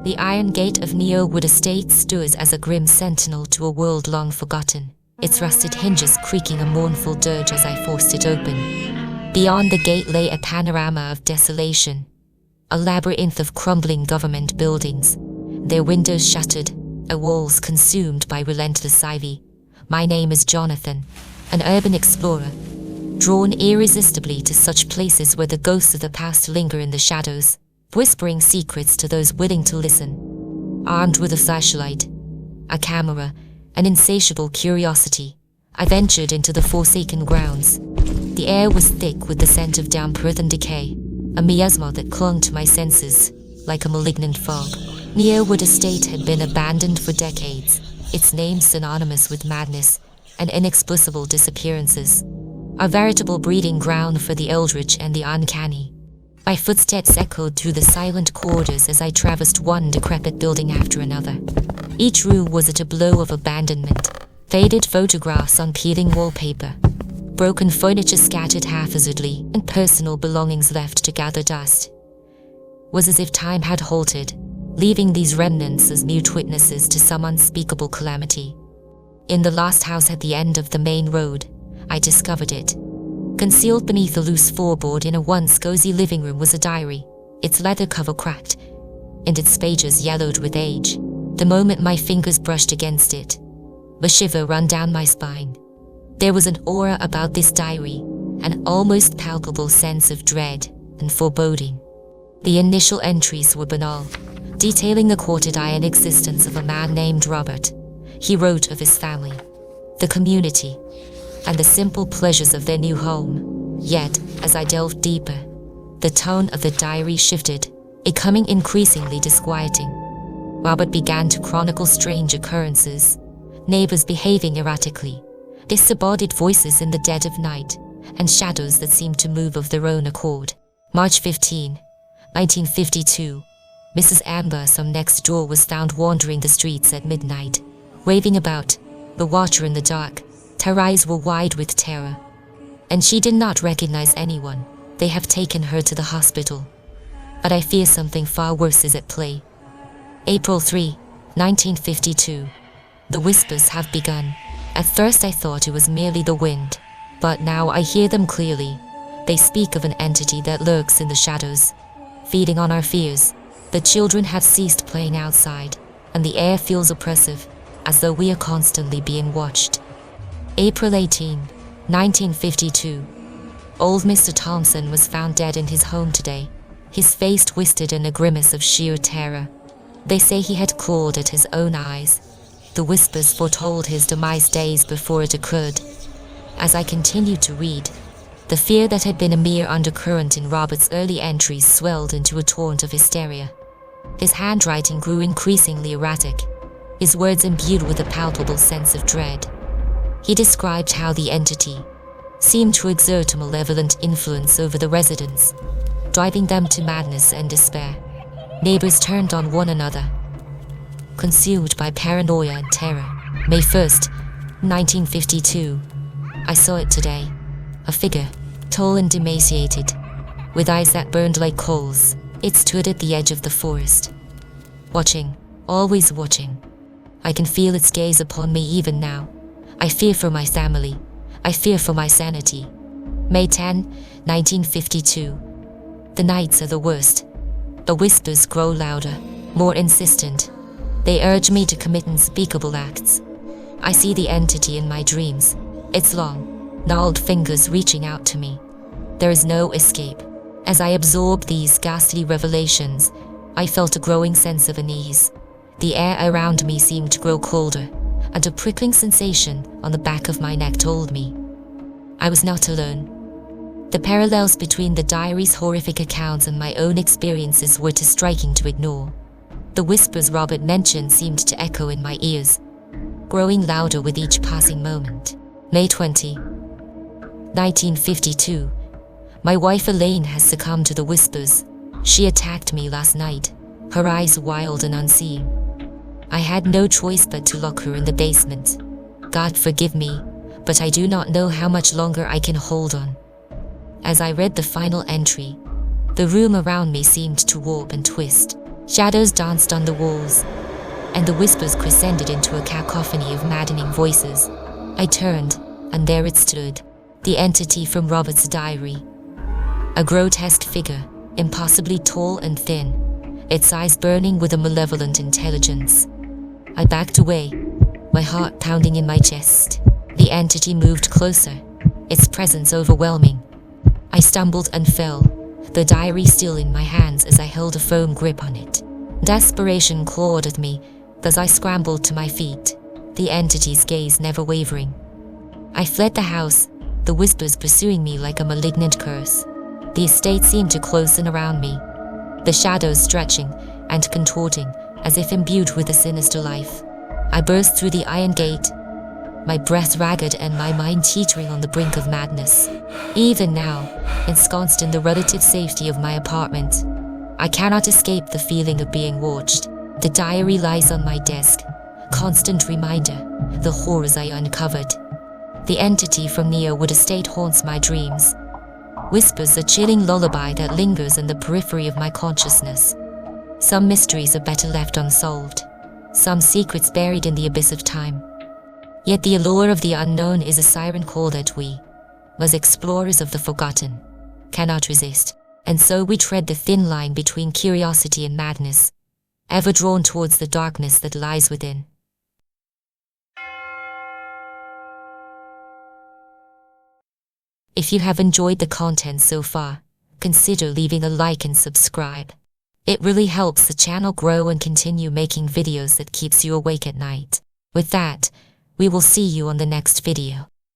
The iron gate of Neowood Estate stood as a grim sentinel to a world long forgotten, its rusted hinges creaking a mournful dirge as I forced it open. Beyond the gate lay a panorama of desolation, a labyrinth of crumbling government buildings, their windows shuttered, their walls consumed by relentless ivy. My name is Jonathan, an urban explorer, drawn irresistibly to such places where the ghosts of the past linger in the shadows, whispering secrets to those willing to listen. Armed with a flashlight, a camera, an insatiable curiosity, I ventured into the forsaken grounds. The air was thick with the scent of damp earth and decay, a miasma that clung to my senses like a malignant fog. Neowood Estate had been abandoned for decades, its name synonymous with madness and inexplicable disappearances, a veritable breeding ground for the eldritch and the uncanny. My footsteps echoed through the silent corridors as I traversed one decrepit building after another. Each room was a tableau of abandonment, faded photographs on peeling wallpaper, broken furniture scattered haphazardly, and personal belongings left to gather dust. It was as if time had halted, leaving these remnants as mute witnesses to some unspeakable calamity. In the last house at the end of the main road, I discovered it. Concealed beneath a loose floorboard in a once cozy living room was a diary, its leather cover cracked, and its pages yellowed with age. The moment my fingers brushed against it, a shiver ran down my spine. There was an aura about this diary, an almost palpable sense of dread and foreboding. The initial entries were banal, detailing the quotidian existence of a man named Robert. He wrote of his family, the community, and the simple pleasures of their new home. Yet, as I delved deeper, the tone of the diary shifted, becoming increasingly disquieting. Robert began to chronicle strange occurrences, neighbors behaving erratically, disembodied voices in the dead of night, and shadows that seemed to move of their own accord. March 15, 1952. Mrs. Ambersom next door was found wandering the streets at midnight, waving about, the watcher in the dark. Her eyes were wide with terror, and she did not recognize anyone. They have taken her to the hospital, but I fear something far worse is at play. April 3, 1952. The whispers have begun. At first I thought it was merely the wind, but now I hear them clearly. They speak of an entity that lurks in the shadows, feeding on our fears. The children have ceased playing outside, and the air feels oppressive, as though we are constantly being watched. April 18, 1952. Old Mr. Thompson was found dead in his home today, his face twisted in a grimace of sheer terror. They say he had clawed at his own eyes. The whispers foretold his demise days before it occurred. As I continued to read, the fear that had been a mere undercurrent in Robert's early entries swelled into a torrent of hysteria. His handwriting grew increasingly erratic, his words imbued with a palpable sense of dread. He described how the entity seemed to exert a malevolent influence over the residents, driving them to madness and despair. Neighbors turned on one another, consumed by paranoia and terror. May 1st, 1952. I saw it today. A figure, tall and emaciated, with eyes that burned like coals. It stood at the edge of the forest, watching, always watching. I can feel its gaze upon me even now. I fear for my family. I fear for my sanity. May 10, 1952. The nights are the worst. The whispers grow louder, more insistent. They urge me to commit unspeakable acts. I see the entity in my dreams, its long, gnarled fingers reaching out to me. There is no escape. As I absorbed these ghastly revelations, I felt a growing sense of unease. The air around me seemed to grow colder, and a prickling sensation on the back of my neck told me I was not alone. The parallels between the diary's horrific accounts and my own experiences were too striking to ignore. The whispers Robert mentioned seemed to echo in my ears, growing louder with each passing moment. May 20, 1952. My wife Elaine has succumbed to the whispers. She attacked me last night, her eyes wild and unseeing. I had no choice but to lock her in the basement. God forgive me, but I do not know how much longer I can hold on. As I read the final entry, the room around me seemed to warp and twist, Shadows danced on the walls, and the whispers crescended into a cacophony of maddening voices. I turned, and there it stood, the entity from Robert's diary. A grotesque figure, impossibly tall and thin, its eyes burning with a malevolent intelligence. I backed away, my heart pounding in my chest. The entity moved closer, its presence overwhelming. I stumbled and fell, the diary still in my hands as I held a firm grip on it. Desperation clawed at me as I scrambled to my feet, the entity's gaze never wavering. I fled the house, the whispers pursuing me like a malignant curse. The estate seemed to close in around me, the shadows stretching and contorting as if imbued with a sinister life. I burst through the iron gate, my breath ragged and my mind teetering on the brink of madness. Even now, ensconced in the relative safety of my apartment, I cannot escape the feeling of being watched. The diary lies on my desk, constant reminder, the horrors I uncovered. The entity from Neowood Estate haunts my dreams, whispers a chilling lullaby that lingers in the periphery of my consciousness. Some mysteries are better left unsolved, some secrets buried in the abyss of time. Yet the allure of the unknown is a siren call that we, as explorers of the forgotten, cannot resist, and so we tread the thin line between curiosity and madness, ever drawn towards the darkness that lies within. If you have enjoyed the content so far, consider leaving a like and subscribe. It really helps the channel grow and continue making videos that keeps you awake at night. With that, we will see you on the next video.